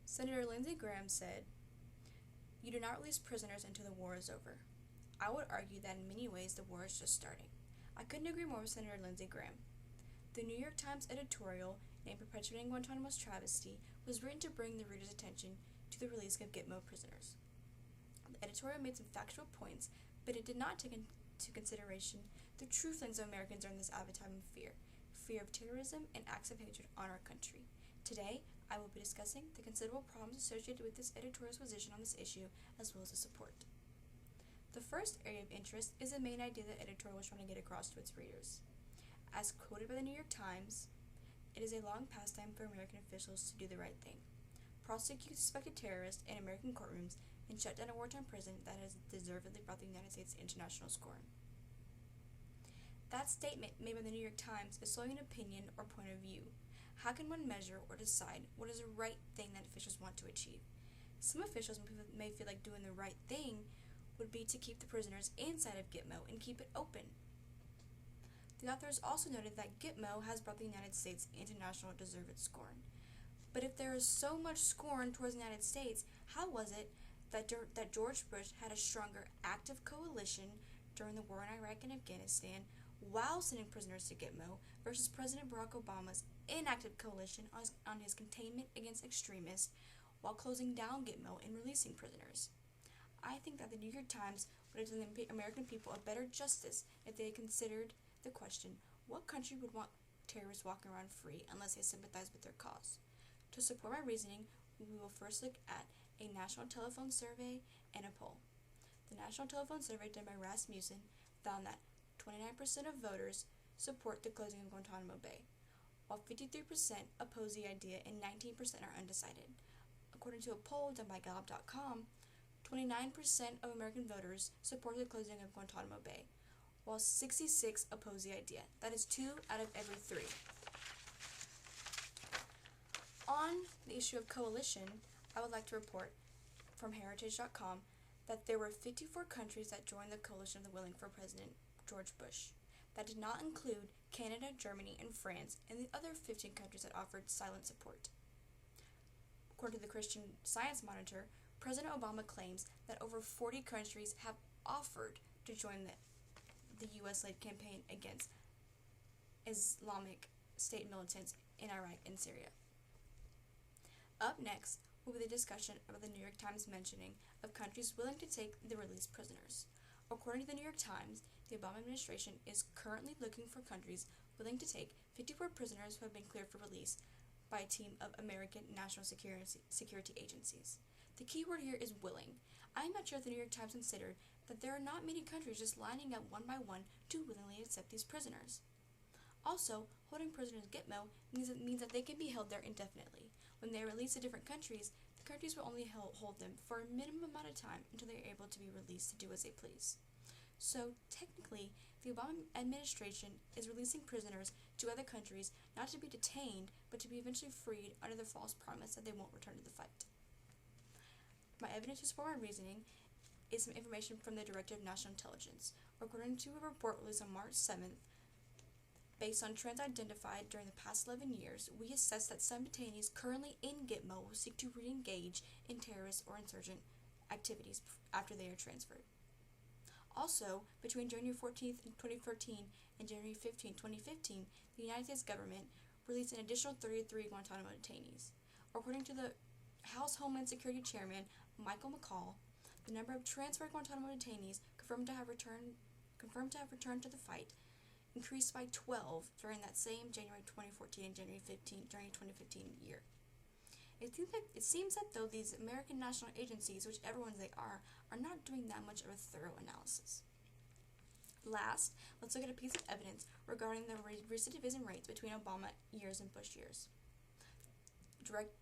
Senator Lindsey Graham said, "You do not release prisoners until the war is over." I would argue that in many ways the war is just starting. I couldn't agree more with Senator Lindsey Graham. The New York Times editorial named "Perpetuating Guantanamo's Travesty" was written to bring the reader's attention to the release of Gitmo prisoners. The editorial made some factual points, but it did not take into consideration the true feelings of Americans during this hour of time of fear of terrorism and acts of hatred on our country. Today, I will be discussing the considerable problems associated with this editorial's position on this issue, as well as the support. The first area of interest is the main idea the editorial was trying to get across to its readers. As quoted by the New York Times, "It is a long pastime for American officials to do the right thing. Prosecute suspected terrorists in American courtrooms and shut down a wartime prison that has deservedly brought the United States to international scorn." That statement made by the New York Times is solely an opinion or point of view. How can one measure or decide what is the right thing that officials want to achieve? Some officials may feel like doing the right thing would be to keep the prisoners inside of Gitmo and keep it open. The authors also noted that Gitmo has brought the United States into national deserved scorn. But if there is so much scorn towards the United States, how was it that George Bush had a stronger active coalition during the war in Iraq and Afghanistan while sending prisoners to Gitmo versus President Barack Obama's inactive coalition on his containment against extremists while closing down Gitmo and releasing prisoners? I think that the New York Times would have done the American people a better justice if they had considered the question, what country would want terrorists walking around free unless they sympathize with their cause? To support my reasoning, we will first look at a national telephone survey and a poll. The national telephone survey done by Rasmussen found that 29% of voters support the closing of Guantanamo Bay, while 53% oppose the idea and 19% are undecided. According to a poll done by Gallup.com, 29% of American voters support the closing of Guantanamo Bay, while 66% oppose the idea. That is 2 out of every 3. On the issue of coalition, I would like to report from Heritage.com that there were 54 countries that joined the coalition of the willing for President George Bush. That did not include Canada, Germany, and France, and the other 15 countries that offered silent support. According to the Christian Science Monitor, President Obama claims that over 40 countries have offered to join the U.S.-led campaign against Islamic State militants in Iraq and Syria. Up next will be the discussion about the New York Times mentioning of countries willing to take the released prisoners. According to the New York Times, the Obama administration is currently looking for countries willing to take 54 prisoners who have been cleared for release by a team of American national security agencies. The key word here is willing. I am not sure if the New York Times considered that there are not many countries just lining up one by one to willingly accept these prisoners. Also, holding prisoners at Gitmo means that they can be held there indefinitely. When they are released to different countries, the countries will only hold them for a minimum amount of time until they are able to be released to do as they please. So, technically, the Obama administration is releasing prisoners to other countries not to be detained, but to be eventually freed under the false promise that they won't return to the fight. My evidence to support my reasoning is some information from the Director of National Intelligence. According to a report released on March 7th, based on trends identified during the past 11 years, we assess that some detainees currently in Gitmo will seek to re-engage in terrorist or insurgent activities after they are transferred. Also, between January 14th, 2013 and January 15, 2015, the United States government released an additional 33 Guantanamo detainees. According to the House Homeland Security Chairman, Michael McCall, the number of transferred Guantanamo detainees confirmed to have returned to the fight increased by 12 during that same January 2014 and January 2015 year. It seems that though these American national agencies, whichever ones they are not doing that much of a thorough analysis. Last, let's look at a piece of evidence regarding the recidivism rates between Obama years and Bush years. Direct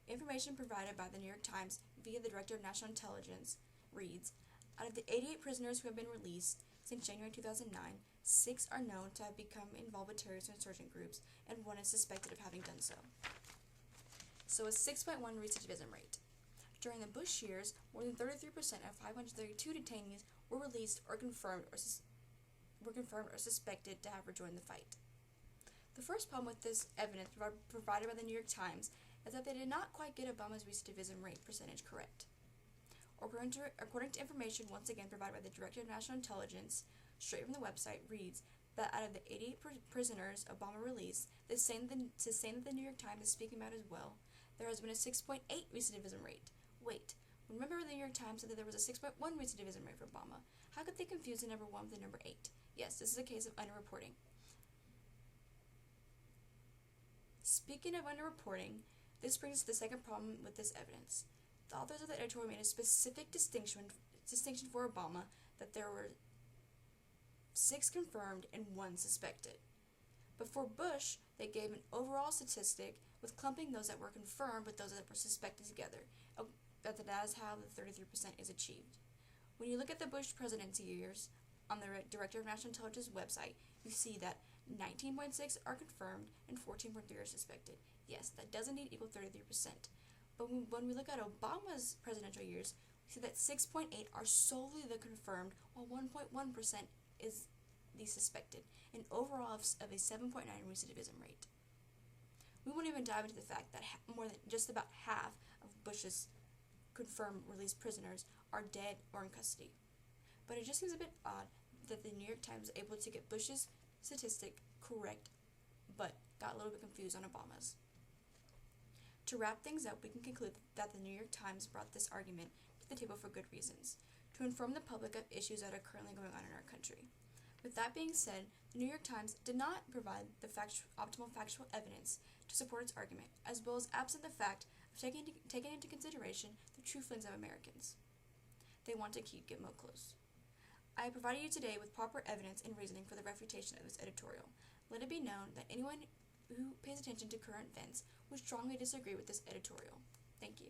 information provided by the New York Times via the Director of National Intelligence reads, out of the 88 prisoners who have been released since January 2009, 6 are known to have become involved with terrorist or insurgent groups, and 1 is suspected of having done so. So a 6.1 recidivism rate. During the Bush years, more than 33% of 532 detainees were released or confirmed or suspected to have rejoined the fight. The first problem with this evidence provided by the New York Times is that they did not quite get Obama's recidivism rate percentage correct. According to information once again provided by the Director of National Intelligence, straight from the website, reads that out of the 88 prisoners Obama released, the same that the New York Times is speaking about as well, there has been a 6.8 recidivism rate. Wait, remember the New York Times said that there was a 6.1 recidivism rate for Obama. How could they confuse the number 1 with the number 8? Yes, this is a case of underreporting. Speaking of underreporting, this brings us to the second problem with this evidence. The authors of the editorial made a specific distinction for Obama that there were 6 confirmed and 1 suspected. But for Bush, they gave an overall statistic with clumping those that were confirmed with those that were suspected together. That is how the 33% is achieved. When you look at the Bush presidency years on the Director of National Intelligence website, you see that 19.6 are confirmed and 14.3 are suspected. Yes, that does indeed equal 33%. But when we look at Obama's presidential years, we see that 6.8 are solely the confirmed, while 1.1% is the suspected, an overall of a 7.9 recidivism rate. We won't even dive into the fact that more than just about half of Bush's confirmed released prisoners are dead or in custody. But it just seems a bit odd that the New York Times was able to get Bush's statistic correct, but got a little bit confused on Obama's. To wrap things up, we can conclude that the New York Times brought this argument to the table for good reasons, to inform the public of issues that are currently going on in our country. With that being said, the New York Times did not provide the optimal factual evidence to support its argument, as well as absent the fact of taking into consideration the true feelings of Americans. They want to keep Gitmo close. I have provided you today with proper evidence and reasoning for the refutation of this editorial. Let it be known that anyone who pays attention to current events would strongly disagree with this editorial. Thank you.